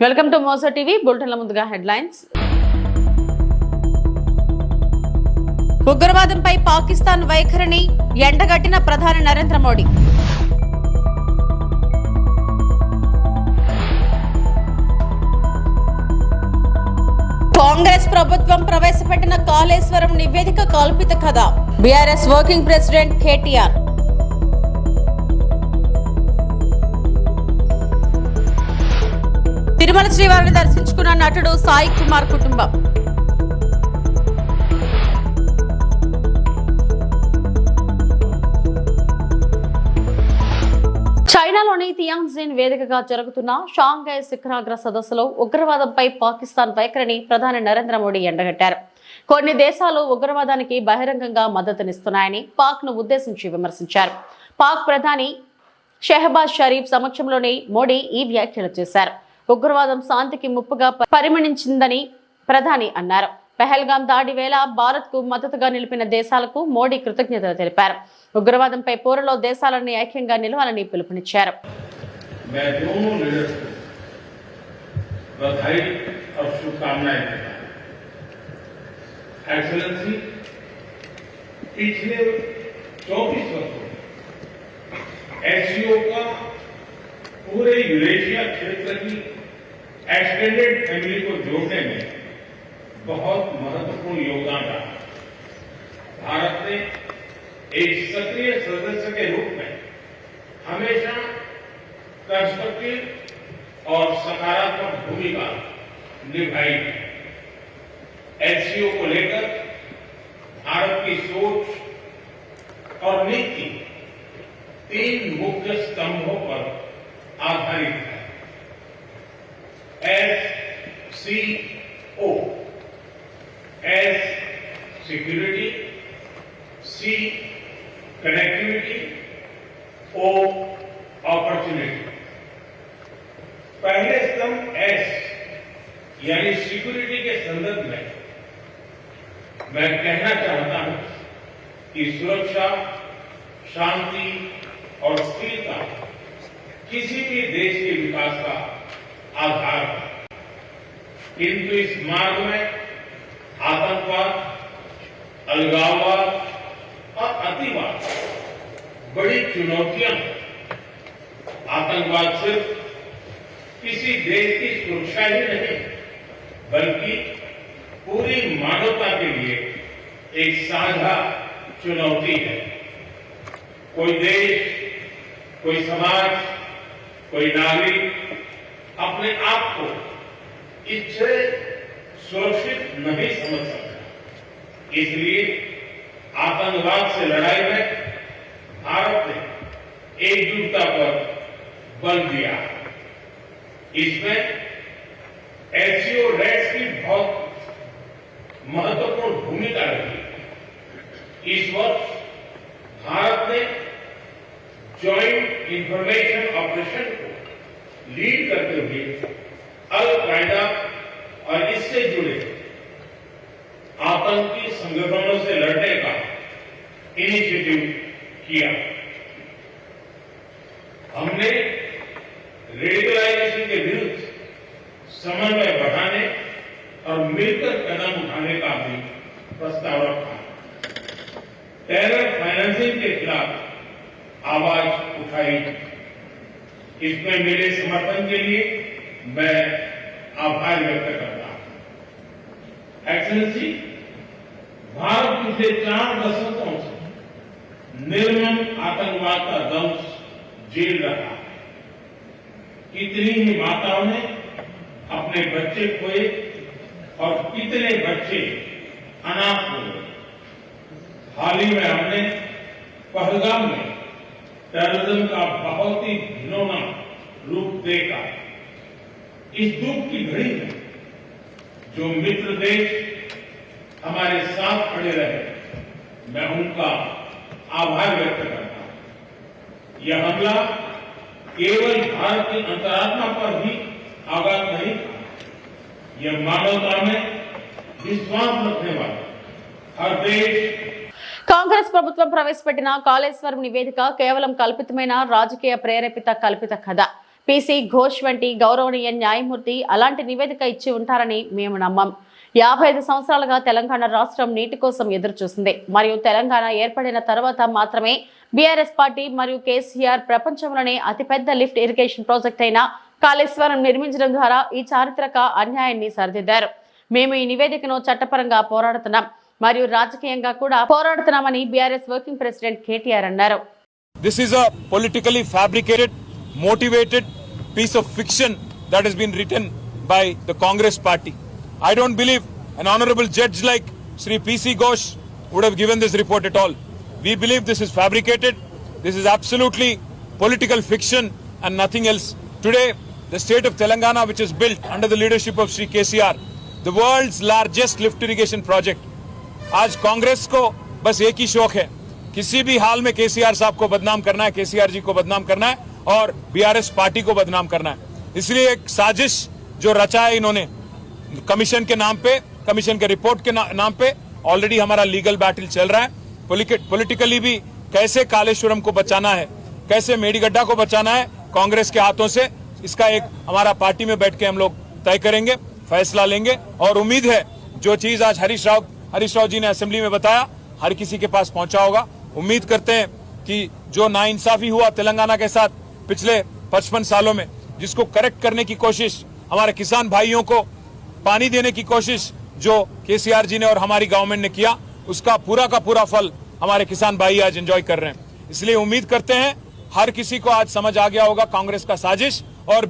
Welcome to మోసో TV. బులెటిన్ల ముందుగా హెడ్లైన్స్. ఉగ్రవాదంపై పాకిస్తాన్ వైఖరిని ఎండగట్టిన ప్రధాని నరేంద్ర మోడీ. కాంగ్రెస్ ప్రభుత్వం ప్రవేశపెట్టిన కాళేశ్వరం నివేదిక కల్పిత కథ. BRS working president KTR. Tirumala శ్రీవారిని దర్శించుకున్న నటుడు సాయి కుమార్ కుటుంబం. చైనాలోని తియాంగ్జిన్ వేదికగా జరుగుతున్న షాంఘై శిఖరాగ్ర సదస్సులో ఉగ్రవాదంపై పాకిస్తాన్ వైఖరిని ప్రధాని నరేంద్ర మోడీ ఎండగట్టారు. కొన్ని దేశాలు ఉగ్రవాదానికి బహిరంగంగా మద్దతునిస్తున్నాయని పాక్ ను ఉద్దేశించి విమర్శించారు. పాక్ ప్రధాని షెహబాజ్ షరీఫ్ సమక్షంలోనే మోడీ ఈ వ్యాఖ్యలు చేశారు. ఉగ్రవాదం శాంతికి ముప్పుగా పరిగణించిందని ప్రధాని అన్నారు. పెహల్గాం దాడి వేళ భారత్ కు మద్దతుగా నిలిపిన దేశాలకు మోడీ కృతజ్ఞతలు తెలిపారు. ఉగ్రవాదంపై పోరులో దేశాలని ఐక్యంగా నిలవాలని పిలుపునిచ్చారు. पूरे यूरेशिया क्षेत्र की एक्सटेंडेड फैमिली को जोड़ने में बहुत महत्वपूर्ण योगदान रहा। भारत ने एक सक्रिय सदस्य के रूप में हमेशा कंस्ट्रक्टिव और सकारात्मक भूमिका निभाई है। एचसीओ को लेकर भारत की सोच और नीति 3 मुख्य स्तंभों पर आधारित है। SCO, S security, C connectivity, O opportunity. पहले स्तंभ S यानी सिक्योरिटी के संदर्भ में मैं कहना चाहता हूं कि सुरक्षा, शांति और स्थिरता किसी भी देश के विकास का आधार है। किंतु इस मार्ग में आतंकवाद, अलगाववाद और अतिवाद बड़ी चुनौतियां हैं। आतंकवाद सिर्फ किसी देश की सुरक्षा ही नहीं बल्कि पूरी मानवता के लिए एक साझा चुनौती है। कोई देश, कोई समाज, कोई नागरिक अपने आप को इससे सुरक्षित नहीं समझ सकता। इसलिए आतंकवाद से लड़ाई में भारत ने एकजुटता पर बल दिया। इसमें एससीओ रेड्स की बहुत महत्वपूर्ण भूमिका रही। इस वर्ष भारत ने ज्वाइंट इंफॉर्मेशन ऑपरेशन को लीड करते हुए अल कायदा और इससे जुड़े आतंकी संगठनों से लड़ने का इनिशिएटिव किया। हमने रेडिकलाइजेशन के विरुद्ध समन्वय बढ़ाने और मिलकर कदम उठाने का भी प्रस्ताव रखा। टेरर फाइनेंसिंग के खिलाफ आवाज उठाई। इसमें मेरे समर्थन के लिए मैं आभार व्यक्त करता हूं। एक्सेलेंसी, भारत पिछले 4 दशकों से निर्मम आतंकवाद का दंश झेल रहा है। कितनी ही माताओं ने अपने बच्चे खोए और कितने बच्चे अनाथ हुए। हाल ही में हमने पहलगाम में टेररिज्म का बहुत ही घिनौना रूप देखा। इस दुख की घड़ी में जो मित्र देश हमारे साथ खड़े रहे, मैं उनका आभार व्यक्त करता हूं। यह हमला केवल भारत की अंतरात्मा पर ही आघात नहीं था, यह मानवता में विश्वास रखने वाले हर देश కాంగ్రెస్ ప్రభుత్వం ప్రవేశపెట్టిన కాళేశ్వరం నివేదిక కేవలం కల్పితమైన రాజకీయ ప్రేరేపిత కల్పిత కథ. పీసీ ఘోష్ వంటి గౌరవనీయ న్యాయమూర్తి అలాంటి నివేదిక ఇచ్చి ఉంటారని మేము నమ్మం. 55 సంవత్సరాలుగా తెలంగాణ రాష్ట్రం నీటి కోసం ఎదురు చూస్తుంది. మరియు తెలంగాణ ఏర్పడిన తర్వాత మాత్రమే బీఆర్ఎస్ పార్టీ మరియు కేసీఆర్ ప్రపంచంలోనే అతిపెద్ద లిఫ్ట్ ఇరిగేషన్ ప్రాజెక్ట్ అయిన కాళేశ్వరం నిర్మించడం ద్వారా ఈ చారిత్రక అన్యాయాన్ని సరిదిద్దారు. మేము ఈ నివేదికను చట్టపరంగా పోరాడుతున్నాం మరియు రాజకీయంగా కూడా పోరాడుతున్నామని బీఆర్ఎస్ వర్కింగ్ ప్రెసిడెంట్ కేటీఆర్ అన్నారు. This is a politically fabricated, motivated piece of fiction that has been written by the Congress party. I don't believe an honorable judge like Sri P.C. Ghosh would have given this report at all. We believe this is fabricated. This is absolutely political fiction and nothing else. Today, the state of Telangana, which is built under the leadership of Sri KCR, the world's largest lift irrigation project. आज कांग्रेस को बस एक ही शौक है, किसी भी हाल में केसीआर साहब को बदनाम करना है, केसीआर जी को बदनाम करना है और बीआरएस पार्टी को बदनाम करना है. इसलिए एक साजिश जो रचा है इन्होंने कमीशन के नाम पे, कमीशन के रिपोर्ट के नाम पे ऑलरेडी हमारा लीगल बैटल चल रहा है. पॉलिटिकली भी कैसे कालेश्वरम को बचाना है, कैसे मेडीगड्ढा को बचाना है कांग्रेस के हाथों से, इसका एक हमारा पार्टी में बैठ के हम लोग तय करेंगे, फैसला लेंगे. और उम्मीद है जो चीज आज हरीश राव जी ने असेंबली में बताया हर किसी के पास पहुंचा होगा. उम्मीद करते हैं कि जो नाइंसाफी हुआ तेलंगाना के साथ पिछले 55 सालों में, जिसको करेक्ट करने की कोशिश, हमारे किसान भाइयों को पानी देने की कोशिश जो केसीआर जी ने और हमारी गवर्नमेंट ने किया, उसका पूरा का पूरा फल हमारे किसान भाई आज एंजॉय कर रहे हैं. इसलिए उम्मीद करते हैं हर किसी को आज समझ आ गया होगा कांग्रेस का साजिश और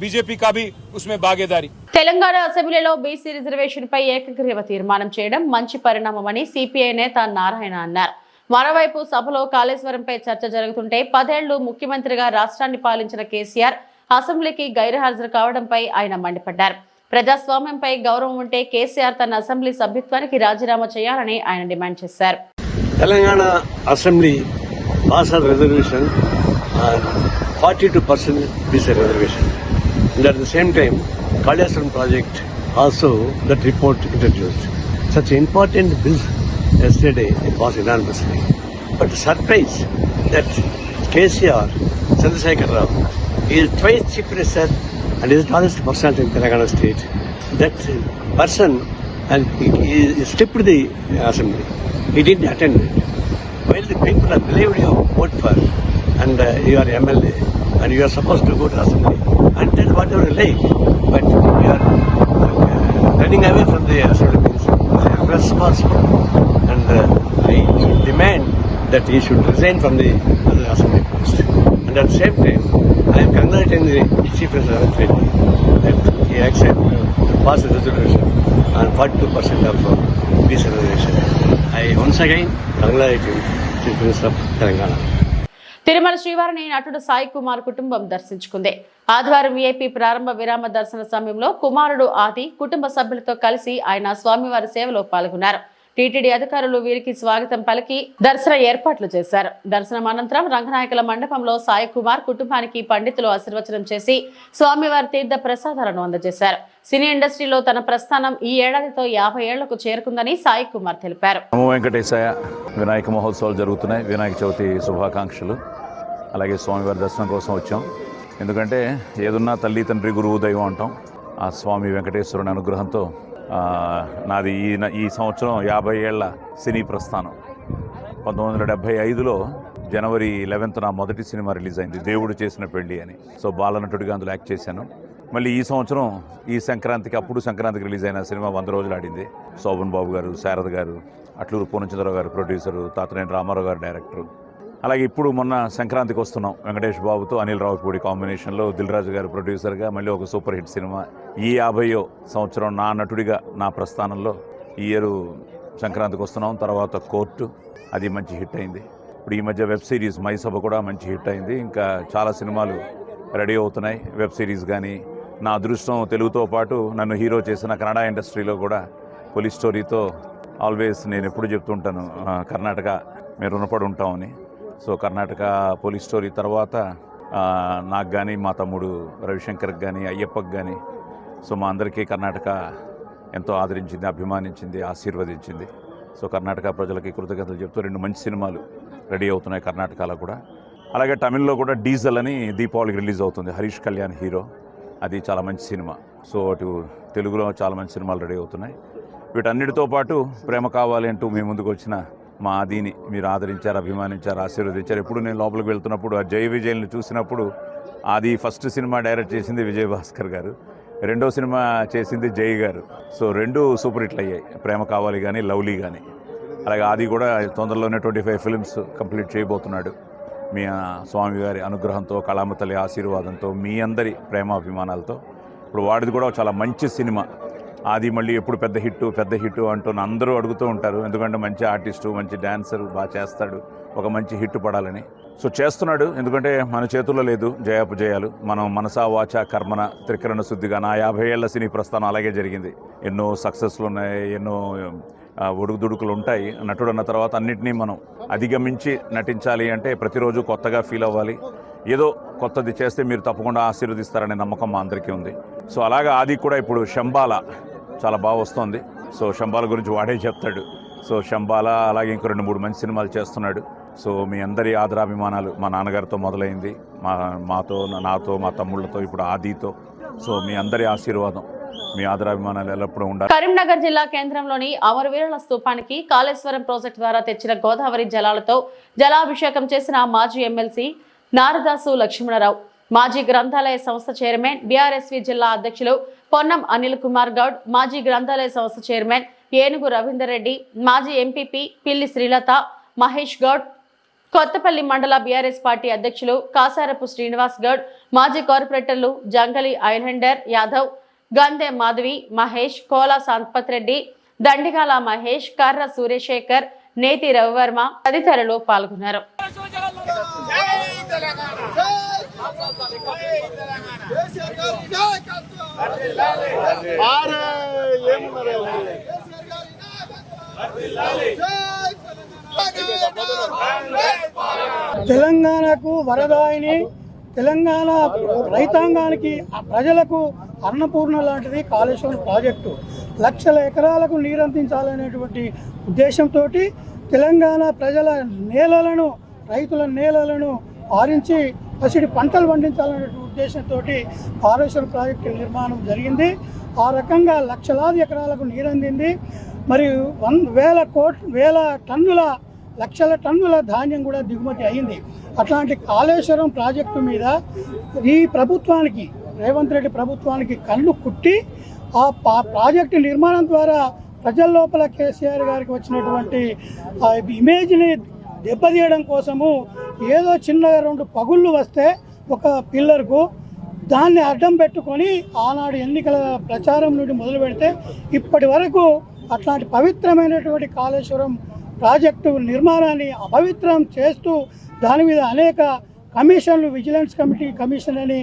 बीजेपी का भी उसमें भागीदारी. తెలంగాణ అసెంబ్లీలో బీసీ రిజర్వేషన్ పై ఏకగ్రీవ తీర్మానం చేయడం మంచి పరిణామమని సిపిఐ నేత నారాయణ అన్నారు. మరోవైపు సభలో కాళేశ్వరంపై చర్చ జరుగుతుంటే 10 ఏళ్లు ముఖ్యమంత్రిగా రాష్ట్రాన్ని పాలించిన కేసీఆర్ అసెంబ్లీకి గైర్హాజరు కావడంపై ఆయన మండిపడ్డారు. ప్రజాస్వామ్యంపై గౌరవం ఉంటే కేసీఆర్ తన అసెంబ్లీ సభ్యత్వానికి రాజీనామా చేయాలని ఆయన డిమాండ్ చేశారు. Telangana assembly pass reservation 42% BC reservation. And at the same time, Kaleshwaram project also that report introduced. Such important bills yesterday it was unanimously. But the surprise that KCR, Chandrasekhar Rao, is twice chief minister and is the tallest personality in Telangana state. That person and he skipped the assembly. He didn't attend it. While the people are believed you vote for and you are MLA and you are supposed to go to assembly and tell whatever you like, but you are running away from the assembly means irresponsible. And I demand that he should resign from the assembly post. And at the same time, I am congratulating the Chief Minister that he accepted to pass the resolution on 42% of BC reservation. I once again congratulate Chief Minister of Telangana. Tirumala శ్రీవారిని నటుడు సాయి కుమార్ కుటుంబం దర్శించుకుంది. ఆదివారం VIP ప్రారంభ విరామ దర్శన సమయంలో కుమారుడు ఆది కుటుంబ సభ్యులతో కలిసి ఆయన స్వామివారి సేవలో పాల్గొన్నారు. టీటీడీ అధికారులు వీరికి స్వాగతం పలికి దర్శన ఏర్పాట్లు చేశారు. దర్శనం అనంతరం రంగనాయకుల మండపంలో సాయి కుమార్ కుటుంబానికి పండితులు ఆశీర్వచనం చేసి స్వామివారి తీర్థ ప్రసాదాలను అందజేశారు. సినీ ఇండస్ట్రీలో తన ప్రస్థానం ఈ ఏడాదితో 50 ఏళ్లకు చేరుకుందని సాయి కుమార్ తెలిపారు. నమో వెంకటేశాయ. వినాయక మహోత్సవాలు జరుగుతున్నాయి. వినాయక చవితి శుభాకాంక్షలు. అలాగే స్వామివారి దర్శనం కోసం వచ్చాం. ఎందుకంటే ఏదున్నా తల్లి తండ్రి గురువు దైవం అంటాం. ఆ స్వామి వెంకటేశ్వరుని అనుగ్రహంతో నాది ఈ సంవత్సరం 50 ఏళ్ల సినీ ప్రస్థానం. 1975లో జనవరి 11th నా మొదటి సినిమా రిలీజ్ అయింది, దేవుడు చేసిన పెళ్లి అని. సో బాలనటుడిగా అందులో యాక్ట్ చేశాను. మళ్ళీ ఈ సంవత్సరం ఈ సంక్రాంతికి, అప్పుడు సంక్రాంతికి రిలీజ్ అయిన సినిమా 100 రోజులు ఆడింది. శోభన్ బాబు గారు, శారద గారు, అట్లూరు పూర్ణచంద్రరావు గారు ప్రొడ్యూసరు, తాతనేని రామారావు గారు డైరెక్టరు. అలాగే ఇప్పుడు మొన్న సంక్రాంతికి వస్తున్నాం వెంకటేష్ బాబుతో అనిల్ రావుపూడి కాంబినేషన్లో దిల్ రాజు గారు ప్రొడ్యూసర్గా మళ్ళీ ఒక సూపర్ హిట్ సినిమా. ఈ 50వ సంవత్సరం నా నటుడిగా నా ప్రస్థానంలో ఈ ఇయర్ సంక్రాంతికి వస్తున్నాం. తర్వాత కోర్టు, అది మంచి హిట్ అయింది. ఇప్పుడు ఈ మధ్య వెబ్ సిరీస్ మైసభ కూడా మంచి హిట్ అయింది. ఇంకా చాలా సినిమాలు రెడీ అవుతున్నాయి. వెబ్ సిరీస్ కానీ, నా అదృష్టం తెలుగుతో పాటు నన్ను హీరో చేసిన కన్నడ ఇండస్ట్రీలో కూడా పోలీస్ స్టోరీతో ఆల్వేస్ నేను ఎప్పుడు చెప్తుంటాను, కర్ణాటక మేము రుణపడి ఉంటామని. సో కర్ణాటక పోలీస్ స్టోరీ తర్వాత నాకు కానీ, మా తమ్ముడు రవిశంకర్కి కానీ, అయ్యప్పకి కానీ, సో మా అందరికీ కర్ణాటక ఎంతో ఆదరించింది, అభిమానించింది, ఆశీర్వదించింది. సో కర్ణాటక ప్రజలకి కృతజ్ఞతలు చెప్తూ 2 మంచి సినిమాలు రెడీ అవుతున్నాయి కర్ణాటకలో కూడా. అలాగే తమిళ్లో కూడా డీజల్ అని దీపావళికి రిలీజ్ అవుతుంది, హరీష్ కళ్యాణ్ హీరో, అది చాలా మంచి సినిమా. సో అటు తెలుగులో చాలా మంచి సినిమాలు రెడీ అవుతున్నాయి. వీటన్నిటితో పాటు ప్రేమ కావాలి అంటూ మీ ముందుకు వచ్చిన మా ఆదిని మీరు ఆదరించారు, అభిమానించారు, ఆశీర్వదించారు. ఎప్పుడు నేను లోపలికి వెళ్తున్నప్పుడు ఆ జై విజయ్ని చూసినప్పుడు, ఆది ఫస్ట్ సినిమా డైరెక్ట్ చేసింది విజయ్ భాస్కర్ గారు, రెండో సినిమా చేసింది జై గారు. సో రెండు సూపర్ హిట్లు అయ్యాయి, ప్రేమ కావాలి కానీ లవ్లీ కానీ. అలాగే ఆది కూడా తొందరలోనే 25 ఫిల్మ్స్ కంప్లీట్ చేయబోతున్నాడు. మీ స్వామి గారి అనుగ్రహంతో, కళామ తల్లి ఆశీర్వాదంతో, మీ అందరి ప్రేమాభిమానాలతో. ఇప్పుడు వాడిది కూడా చాలా మంచి సినిమా. ఆది మళ్ళీ ఎప్పుడు పెద్ద హిట్టు అంటూ అందరూ అడుగుతూ ఉంటారు. ఎందుకంటే మంచి ఆర్టిస్టు, మంచి డాన్సరు, బాగా చేస్తాడు, ఒక మంచి హిట్ పడాలని. సో చేస్తున్నాడు. ఎందుకంటే మన చేతుల్లో లేదు జయాపజయాలు. మనం మనసా వాచా కర్మన త్రికరణ శుద్ధిగా నా 50 ఏళ్ల సినీ ప్రస్థానం అలాగే జరిగింది. ఎన్నో సక్సెస్లు ఉన్నాయి, ఎన్నో ఒడుకుదుడుకులు ఉంటాయి. నటుడు అన్న తర్వాత అన్నింటినీ మనం అధిగమించి నటించాలి అంటే ప్రతిరోజు కొత్తగా ఫీల్ అవ్వాలి. ఏదో కొత్తది చేస్తే మీరు తప్పకుండా ఆశీర్వదిస్తారనే నమ్మకం మా అందరికీ ఉంది. సో అలాగే ఆది కూడా ఇప్పుడు శంబాల చాలా బాగా వస్తుంది. సో శంబాల గురించి వాడే చెప్తాడు. సో శంబాల అలాగే ఇంకో 2-3 మంచి సినిమాలు చేస్తున్నాడు. సో మీ అందరి ఆదరాభిమానాలు మా నాన్నగారితో మొదలైంది, మాతో, నాతో, మా తమ్ముళ్ళతో, ఇప్పుడు ఆదితో. సో మీ అందరి ఆశీర్వాదం, మీ ఆదరాభిమానాలు ఎల్లప్పుడూ ఉండాలి. కరీంనగర్ జిల్లా కేంద్రంలోని అమరవీరుల స్తూపానికి కాళేశ్వరం ప్రాజెక్టు ద్వారా తెచ్చిన గోదావరి జలాలతో జలాభిషేకం చేసిన మాజీ ఎమ్మెల్సీ నారదాసు లక్ష్మణరావు, మాజీ గ్రంథాలయ సంస్థ చైర్మన్, బీఆర్ఎస్వి జిల్లా అధ్యక్షులు పొన్నం అనిల్ కుమార్ గౌడ్, మాజీ గ్రంథాలయ సంస్థ చైర్మన్ ఏనుగు రవీందర్ రెడ్డి, మాజీ ఎంపీపీ పిల్లి శ్రీలత, మహేష్ గౌడ్, కొత్తపల్లి మండల బీఆర్ఎస్ పార్టీ అధ్యక్షులు కాసారపు శ్రీనివాస్ గౌడ్, మాజీ కార్పొరేటర్లు జంగలి ఐలాండర్ యాదవ్, గంధె మాధవి, మహేష్, కోలా సంపత్ రెడ్డి, దండిగాల మహేష్, కర్ర సూర్యశేఖర్, నేతి రవివర్మ తదితరులు పాల్గొన్నారు. తెలంగాణకు వరదాయిని, తెలంగాణ రైతాంగానికి, ప్రజలకు అన్నపూర్ణ లాంటిది కాళేశ్వరం ప్రాజెక్టు. లక్షల ఎకరాలకు నీరందించాలనేటువంటి ఉద్దేశంతో తెలంగాణ ప్రజల నేలలను, రైతుల నేలలను ఆరించి పసిడి పంటలు పండించాలనే ఉద్దేశంతో కాళేశ్వరం ప్రాజెక్టు నిర్మాణం జరిగింది. ఆ రకంగా లక్షలాది ఎకరాలకు నీరందింది. మరియు లక్షల టన్నుల ధాన్యం కూడా దిగుమతి అయింది. అట్లాంటి కాళేశ్వరం ప్రాజెక్టు మీద ఈ ప్రభుత్వానికి, రేవంత్ రెడ్డి ప్రభుత్వానికి కళ్ళు కుట్టి ఆ ప్రాజెక్టు నిర్మాణం ద్వారా ప్రజల లోపల కేసీఆర్ గారికి వచ్చినటువంటి ఇమేజ్ని దెబ్బతీయడం కోసము ఏదో చిన్నగా 2 పగుళ్ళు వస్తే ఒక పిల్లర్కు దాన్ని అడ్డం పెట్టుకొని ఆనాడు ఎన్నికల ప్రచారం నుండి మొదలు పెడితే ఇప్పటి వరకు అట్లాంటి పవిత్రమైనటువంటి కాళేశ్వరం ప్రాజెక్టు నిర్మాణాన్ని అపవిత్రం చేస్తూ దాని మీద అనేక కమిషన్లు, విజిలెన్స్ కమిషన్ అని,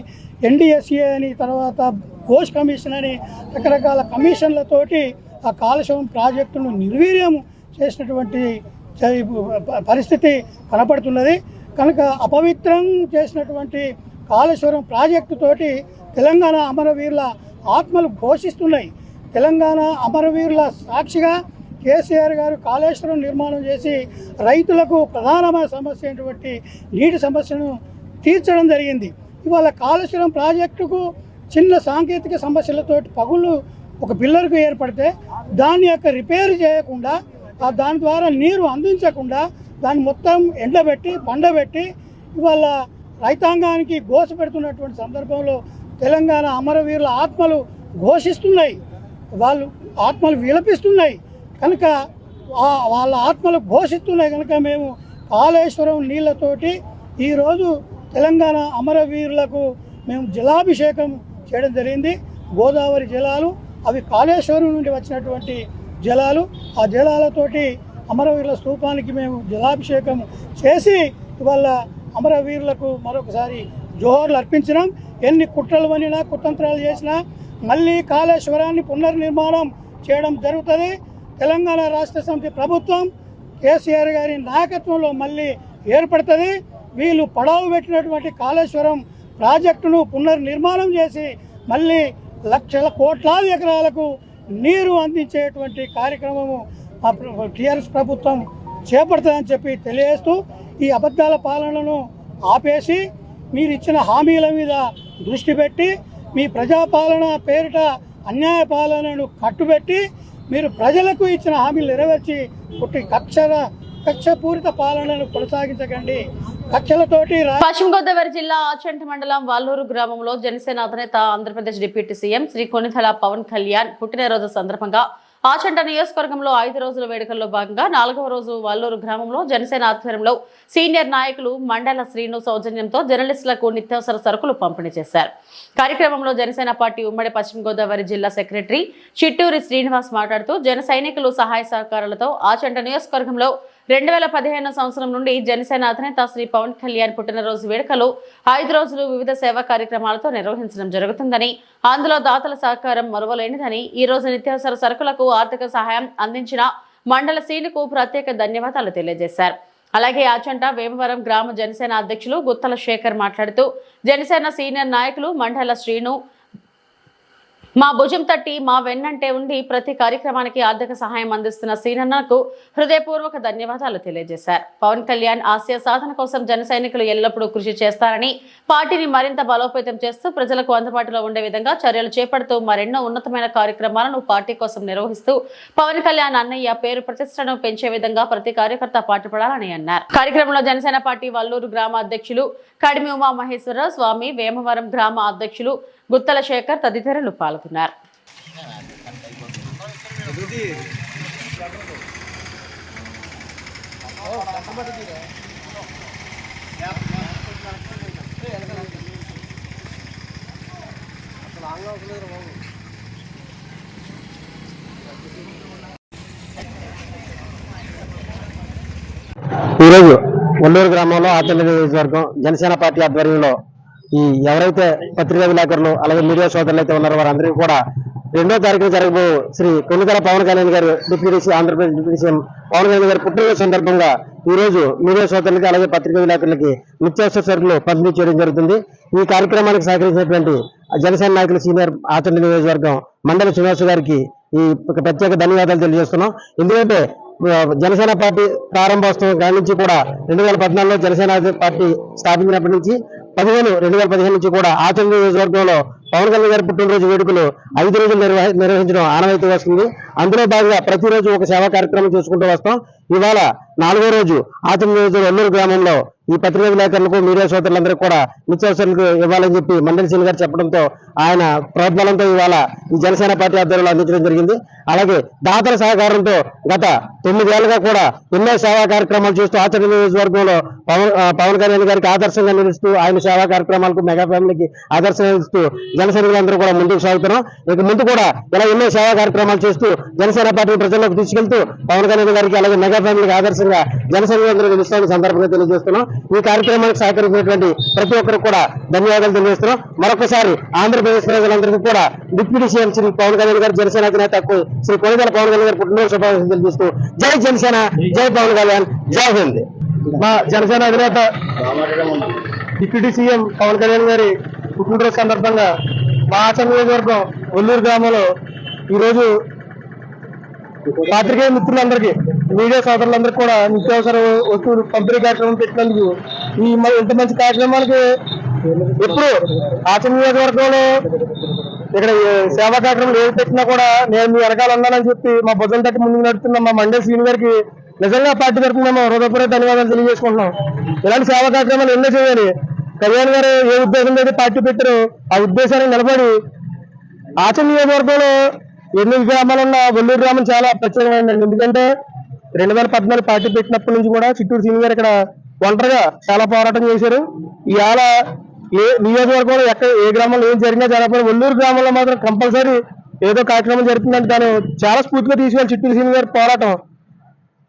NDSA అని, తర్వాత ఘోష్ కమిషన్ అని రకరకాల కమిషన్లతోటి ఆ కాళేశ్వరం ప్రాజెక్టును నిర్వీర్యం చేసినటువంటి పరిస్థితి కనపడుతున్నది. కనుక అపవిత్రం చేసినటువంటి కాళేశ్వరం ప్రాజెక్టు తోటి తెలంగాణ అమరవీరుల ఆత్మలు ఘోషిస్తున్నాయి. తెలంగాణ అమరవీరుల సాక్షిగా కేసీఆర్ గారు కాళేశ్వరం నిర్మాణం చేసి రైతులకు ప్రధానమైన సమస్య అయినటువంటి నీటి సమస్యను తీర్చడం జరిగింది. ఇవాళ కాళేశ్వరం ప్రాజెక్టుకు చిన్న సాంకేతిక సమస్యలతోటి పగుళ్ళు ఒక పిల్లర్కు ఏర్పడితే దాన్ని యొక్క రిపేర్ చేయకుండా, దాని ద్వారా నీరు అందించకుండా దాన్ని మొత్తం ఎండబెట్టి పండబెట్టి ఇవాళ రైతాంగానికి ఘోష పెడుతున్నటువంటి సందర్భంలో తెలంగాణ అమరవీరుల ఆత్మలు ఘోషిస్తున్నాయి, వాళ్ళు ఆత్మలు విలపిస్తున్నాయి. కనుక వాళ్ళ ఆత్మలు ఘోషిస్తున్నాయి. కనుక మేము కాళేశ్వరం నీళ్లతోటి ఈరోజు తెలంగాణ అమరవీరులకు మేము జలాభిషేకం చేయడం జరిగింది. గోదావరి జలాలు అవి కాళేశ్వరం నుండి వచ్చినటువంటి జలాలు. ఆ జలాలతోటి అమరవీరుల స్తూపానికి మేము జలాభిషేకం చేసి ఇవాళ అమరవీరులకు మరొకసారి జోహార్లు అర్పించినాం. ఎన్ని కుట్రలు వనినా, కుతంత్రాలు చేసినా మళ్ళీ కాళేశ్వరాన్ని పునర్నిర్మాణం చేయడం జరుగుతుంది. తెలంగాణ రాష్ట్ర సమితి ప్రభుత్వం కేసీఆర్ గారి నాయకత్వంలో మళ్ళీ ఏర్పడుతుంది. వీళ్ళు పడవ పెట్టినటువంటి కాళేశ్వరం ప్రాజెక్టును పునర్నిర్మాణం చేసి మళ్ళీ లక్షల కోట్లాది ఎకరాలకు నీరు అందించేటువంటి కార్యక్రమము టీఆర్ఎస్ ప్రభుత్వం చేపడుతుందని చెప్పి తెలియజేస్తూ ఈ అబద్ధాల పాలనను ఆపేసి మీరు ఇచ్చిన హామీల మీద దృష్టి పెట్టి మీ ప్రజాపాలన పేరిట అన్యాయ పాలనను కట్టుబెట్టి మీరు ప్రజలకు ఇచ్చిన హామీలు నెరవేర్చి పుట్టి కక్షపూరిత పాలనను కొనసాగించకండి. కక్షలతోటి పశ్చిమ గోదావరి జిల్లా ఆచంట మండలం వాల్లూరు గ్రామంలో జనసేన అధినేత ఆంధ్రప్రదేశ్ డిప్యూటీ సీఎం శ్రీ కొణిదెల పవన్ కళ్యాణ్ పుట్టినరోజు సందర్భంగా ఆచంట నియోజకవర్గంలో 5 రోజుల వేడుకల్లో భాగంగా 4వ రోజు వాల్లూరు గ్రామంలో జనసేన ఆధ్వర్యంలో సీనియర్ నాయకులు మండల శ్రీను సౌజన్యంతో జర్నలిస్టులకు నిత్యావసర సరుకులు పంపిణీ చేశారు. కార్యక్రమంలో జనసేన పార్టీ ఉమ్మడి పశ్చిమ గోదావరి జిల్లా సెక్రటరీ చిట్టూరి శ్రీనివాస్ మాట్లాడుతూ జన సైనికులు సహాయ సహకారాలతో ఆచంట నియోజకవర్గంలో 2015 సంవత్సరం నుండి జనసేన అధినేత శ్రీ పవన్ కళ్యాణ్ పుట్టినరోజు వేడుకలు 5 రోజులు వివిధ సేవా కార్యక్రమాలతో నిర్వహించడం జరుగుతుందని, అందులో దాతల సహకారం మరువలేనిదని, ఈ రోజు నిత్యావసర సరుకులకు ఆర్థిక సహాయం అందించిన మండల శ్రీనుకు ప్రత్యేక ధన్యవాదాలు తెలియజేశారు. అలాగే ఆచంట వేమవరం గ్రామ జనసేన అధ్యక్షులు గుత్తల శేఖర్ మాట్లాడుతూ జనసేన సీనియర్ నాయకులు మండల శ్రీను మా భుజం తట్టి మా వెన్నంటే ఉండి ప్రతి కార్యక్రమానికి ఆర్థిక సహాయం అందిస్తున్న సీనన్నకు హృదయపూర్వక ధన్యవాదాలు తెలియజేశారు. పవన్ కళ్యాణ్ ఆశయ సాధన కోసం జన సైనికులు ఎల్లప్పుడూ కృషి చేస్తారని, పార్టీని మరింత బలోపేతం చేస్తూ ప్రజలకు అందుబాటులో ఉండే విధంగా చర్యలు చేపడుతూ మరెన్నో ఉన్నతమైన కార్యక్రమాలను పార్టీ కోసం నిర్వహిస్తూ పవన్ కళ్యాణ్ అన్నయ్య పేరు ప్రతిష్టను పెంచే విధంగా ప్రతి కార్యకర్త పాటుపడాలని అన్నారు. కార్యక్రమంలో జనసేన పార్టీ వల్లూరు గ్రామ అధ్యక్షులు కడిమి ఉమా మహేశ్వరరావు స్వామి, వేమవరం గ్రామ అధ్యక్షులు గుత్తల శేఖర్ తదితరులు పాల్గొన్నారు. ఈరోజు వల్లూరు గ్రామంలో ఆచంట నియోజకవర్గం జనసేన పార్టీ ఆధ్వర్యంలో ఈ ఎవరైతే పత్రికా విలేకరులు అలాగే మీడియా సోదరులు అయితే ఉన్నారో వారందరికీ కూడా 2వ తారీఖున జరగబో శ్రీ కొణిదెల పవన్ కళ్యాణ్ గారు deputy Andhra Pradesh deputy CM Pawan Kalyan గారి పుట్టినరోజు సందర్భంగా ఈ రోజు మీడియా సోదరులకి అలాగే పత్రికా విలేకరులకి నిత్యావసర సరుకులు పంపిణీ చేయడం జరుగుతుంది. ఈ కార్యక్రమానికి సహకరించినటువంటి జనసేన నాయకులు సీనియర్ ఆచంట నియోజకవర్గం మండల శ్రీనివాస్ గారికి ఈ ప్రత్యేక ధన్యవాదాలు తెలియజేస్తున్నాం. ఎందుకంటే జనసేన పార్టీ ప్రారంభోత్సవం కాడి నుంచి కూడా 2014లో జనసేన పార్టీ స్థాపించినప్పటి నుంచి 2015 నుంచి కూడా ఆచంట నియోజకవర్గంలో పవన్ కళ్యాణ్ గారి పుట్టినరోజు వేడుకలు 5 రోజులు నిర్వహించడం ఆనవాయితీ వస్తుంది. అందులో భాగంగా ప్రతిరోజు ఒక సేవా కార్యక్రమం చేసుకుంటూ వస్తాం. ఇవాళ 4వ రోజు ఆచంట నియోజకవర్గం వల్లూరు గ్రామంలో ఈ పత్రికా విలేకరులకు మీడియా సోదరులందరికీ కూడా నిత్యావసరాలకు ఇవ్వాలని చెప్పి మండలి శ్రీను గారు చెప్పడంతో ఆయన ప్రోద్బలంతో ఇవాళ ఈ జనసేన పార్టీ ఆధ్వర్యంలో అందించడం జరిగింది. అలాగే దాతల సహకారంతో గత 9 ఏళ్లుగా కూడా ఎన్నో సేవా కార్యక్రమాలు చేస్తూ ఆచంట నియోజకవర్గంలో పవన్ కళ్యాణ్ గారికి ఆదర్శంగా నిలుస్తూ ఆయన సేవా కార్యక్రమాలకు మెగా ఫ్యామిలీకి ఆదర్శంగా నిలుస్తూ జనసైనికులందరూ కూడా ముందుకు సాగుతున్నాం. ఇక ముందు కూడా ఇలా ఎన్నో సేవా కార్యక్రమాలు చేస్తూ జనసేన పార్టీ ప్రజల్లోకి తీసుకెళ్తూ పవన్ కళ్యాణ్ గారికి అలాగే మెగా ఫ్యామిలీకి ఆదర్శంగా జనసైనికులందరూ నిలుస్తామని సందర్భంగా తెలియజేస్తున్నాం. ఈ కార్యక్రమానికి సహకరించినటువంటి ప్రతి ఒక్కరు కూడా ధన్యవాదాలు తెలియజేస్తున్నాం. మరొకసారి ఆంధ్రప్రదేశ్ ప్రజలందరికీ కూడా డిప్యూటీ సీఎం శ్రీ పవన్ కళ్యాణ్ గారు జనసేన అధినేత శ్రీ కొణిదెల పవన్ కళ్యాణ్ గారు పుట్టినరోజు శుభాకాంక్షలు తెలియజేస్తూ జై జనసేన, జై పవన్ కళ్యాణ్, జై హింద్. మా జనసేన అధినేత డిప్యూటీ సీఎం పవన్ కళ్యాణ్ గారి పుట్టినరోజు సందర్భంగా మా ఆచంట నియోజకవర్గం వల్లూరు గ్రామంలో ఈరోజు పాత్రికేయ మిత్రులందరికీ మీడియా సోదరులందరికీ కూడా నిత్యావసర వస్తువులు పంపిణీ కార్యక్రమం పెట్టినందుకు ఇంత మంచి కార్యక్రమాలకి ఎప్పుడు ఆచంట నియోజకవర్గంలో ఇక్కడ సేవా కార్యక్రమాలు ఏది పెట్టినా కూడా నేను మీ వెనకాల ఉన్నానని చెప్పి మా బుద్ధం తట్టి ముందుకు నడుతున్న మా మండలి శ్రీను గారికి నిజంగా పార్టీ తరఫున మేము హృదయపూర్వక ధన్యవాదాలు తెలియజేసుకుంటున్నాం. ఇలాంటి సేవా కార్యక్రమాలు ఎన్నో చేయాలి. కళ్యాణ్ గారు ఏ ఉద్దేశంతో అయితే పార్టీ పెట్టారో ఆ ఉద్దేశానికి నిలబడి ఆచంట నియోజకవర్గంలో 8 గ్రామాలు ఉన్న వల్లూరు గ్రామం చాలా ప్రత్యేకమైనది. ఎందుకంటే 2014 పార్టీ పెట్టినప్పటి నుంచి కూడా చిట్టూరు సీనియర్ గారు ఇక్కడ ఒంటరిగా చాలా పోరాటం చేశారు. ఇవాళ ఏ నియోజకవర్గంలో ఏ గ్రామంలో ఏం జరిగినా జరగకపోయినా వల్లూరు గ్రామంలో మాత్రం కంపల్సరీ ఏదో కార్యక్రమం జరుగుతుందంటే దాన్ని చాలా స్ఫూర్తిగా తీసుకెళ్ళి చిట్టూరు సీనియర్ గారి పోరాటం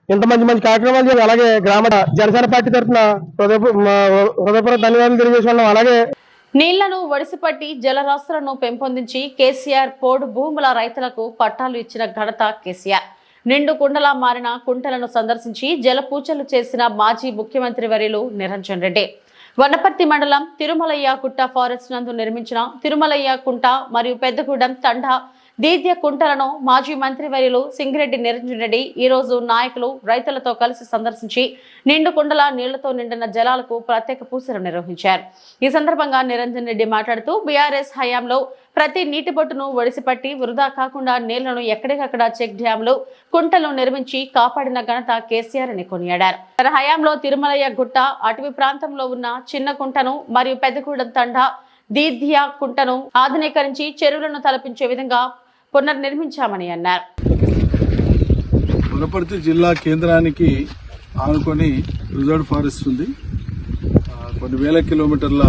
ఇంత మంచి కార్యక్రమాలు చేయాలి. అలాగే గ్రామ జనసేన పార్టీ తరఫున హృదయపూర్వక ధన్యవాదాలు తెలియజేసుకున్నాం. అలాగే నీళ్లను ఒడిసిపట్టి జలరాశులను పెంపొందించి కేసీఆర్ పోడు భూముల రైతులకు పట్టాలు ఇచ్చిన ఘనత కేసీఆర్. నిండు కుండలా మారిన కుంటలను సందర్శించి జలపూజలు చేసిన మాజీ ముఖ్యమంత్రి వర్యులు నిరంజన్ రెడ్డి. వనపర్తి మండలం తిరుమలయ్య కుంట ఫారెస్ట్ నందు నిర్మించిన తిరుమలయ్య కుంట మరియు పెద్దగూడెం తండా దీద్య కుంటలను మాజీ మంత్రివర్యులు సింగిరెడ్డి నిరంజన్ రెడ్డి ఈ రోజు నాయకులు రైతులతో కలిసి సందర్శించి నిండు కుండల నీళ్లతో నిండిన జలాలకు ప్రత్యేక పూజలు నిర్వహించారు. ఈ సందర్భంగా నిరంజన్ రెడ్డి మాట్లాడుతూ బీఆర్ఎస్ హయాంలో ప్రతి నీటి బొట్టును ఒడిసిపట్టి వృధా కాకుండా నీళ్లను ఎక్కడికక్కడ చెక్ డ్యాంలు కుంటలు నిర్మించి కాపాడిన ఘనత కేసీఆర్ అని కొనియాడారు. తన హయాంలో తిరుమలయ్య గుట్ట అటవీ ప్రాంతంలో ఉన్న చిన్న కుంటను మరియు పెద్దగూడెం తండా దీద్య కుంటను ఆధునీకరించి చెరువులను తలపించే విధంగా పునర్నిర్మించామని అన్నారు. వనపర్తి జిల్లా కేంద్రానికి ఆనుకొని రిజర్వ్ ఫారెస్ట్ ఉంది. కొన్ని వేల కిలోమీటర్ల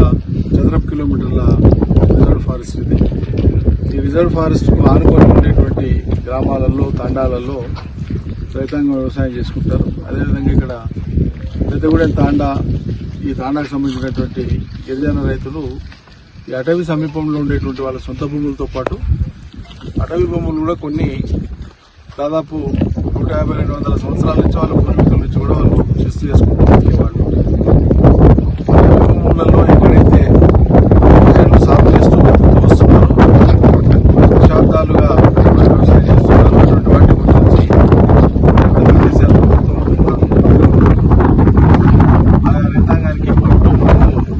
చదరపు కిలోమీటర్ల రిజర్వ్ ఫారెస్ట్ ఇది. ఈ రిజర్వ్ ఫారెస్ట్కు ఆనుకొని ఉండేటువంటి గ్రామాలలో తాండాలలో రైతాంగం వ్యవసాయం చేసుకుంటారు. అదేవిధంగా ఇక్కడ పెద్దగూడెం తాండా, ఈ తాండాకు సంబంధించినటువంటి గిరిజన రైతులు ఈ అటవీ సమీపంలో ఉండేటువంటి వాళ్ళ సొంత భూములతో పాటు అటవీ భూములు కూడా కొన్ని దాదాపు 150-200 సంవత్సరాల నుంచి వాళ్ళ పూర్వీకుల నుంచి కూడా వాళ్ళు చేస్తూ చేసుకుంటూ ఉండేవాళ్ళు. అటవీ భూములలో ఎక్కడైతే ప్రజలు సాగు చేస్తూ వస్తున్నారో, దశాబ్దాలుగా వ్యవసాయం చేస్తున్నారు, అటువంటి వాటి గురించి ఆయా రైతాంగానికి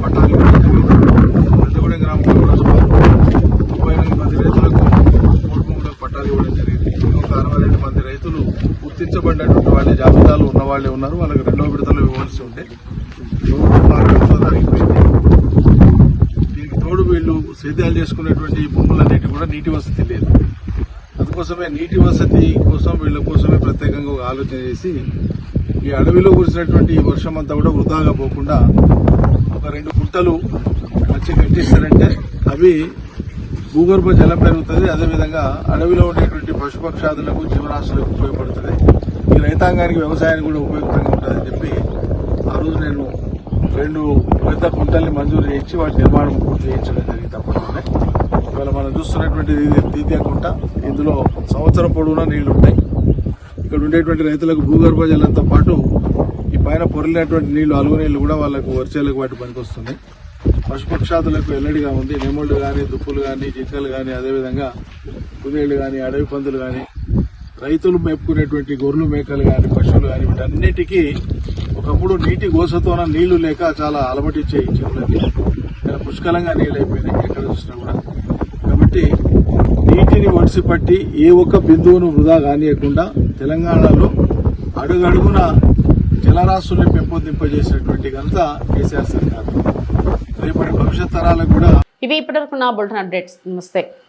పట్టాలు పెద్దగూడెం గ్రామంలో కూడా సుమారు 38 మంది రైతులకు పట్టాలు ఇవ్వడం జరిగింది. ఇంకొక 62 మంది రైతులు గుర్తించబడినటువంటి వాళ్ళ జాబితాలు ఉన్న వాళ్ళే ఉన్నారు. వాళ్ళకి 2వ విడతలో ఇవ్వాల్సి ఉంటే ఆగిపోయింది. దీనికి తోడు వీళ్ళు సేద్యాలు చేసుకునేటువంటి భూములన్నిటి కూడా నీటి వసతి లేదు. అందుకోసమే నీటి వసతి కోసం వీళ్ళ కోసమే ప్రత్యేకంగా ఒక ఆలోచన చేసి ఈ అడవిలో కురిసినటువంటి ఈ వర్షం అంతా కూడా వృధాగా పోకుండా ఒక 2 కుంటలు మంచి కట్టిస్తారంటే అవి భూగర్భ జలం పెరుగుతుంది. అదేవిధంగా అడవిలో ఉండేటువంటి పశుపక్షాదులకు జీవరాశులకు ఉపయోగపడుతుంది. ఈ రైతాంగానికి వ్యవసాయానికి కూడా ఉపయోగకరంగా ఉంటుందని చెప్పి ఆ రోజు నేను 2 పెద్ద కుంటల్ని మంజూరు చేయించి వాటి నిర్మాణం పూర్తి చేయించడం జరిగింది. అప్పట్లోనే ఇవాళ మనం చూస్తున్నటువంటి దీద్య కుంట, ఇందులో సంవత్సరం పొడవునా నీళ్లు ఉంటాయి. ఇక్కడ ఉండేటువంటి రైతులకు భూగర్భ జలంతో పాటు ఈ పైన పొరిలినటువంటి నీళ్లు, అలుగు నీళ్లు కూడా వాళ్ళకు వర్షాలకు వాటి పనికొస్తుంది. పశుపక్షాదులకు ఎల్లడిగా ఉంది. నెమళ్ళు కానీ, దుప్పులు కానీ, జింకలు కానీ, అదేవిధంగా కుదేళ్లు కానీ, అడవి పందులు కానీ, రైతులు మేపుకునేటువంటి గొర్రెలు, మేకలు కానీ, పశువులు కానీ, వీటన్నిటికీ ఒకప్పుడు నీటి గోసతోన నీళ్లు లేక చాలా అలమటిచ్చే చెరువులకి పుష్కలంగా నీళ్ళు అయిపోయినాయి ఎక్కడ చూసినా కూడా. కాబట్టి నీటిని ఒడిసిపట్టి ఏ ఒక్క బిందువును వృధా కానియకుండా తెలంగాణలో అడుగడుగున జలరాశుల్ని పెంపొందింపజేసినటువంటి ఘనత కేసీఆర్ సర్కార్. రేపటి భవిష్యత్ తరాలకు కూడా ఇవి ఇప్పటివరకు నా బులెటిన్ అప్డేట్స్. నమస్తే.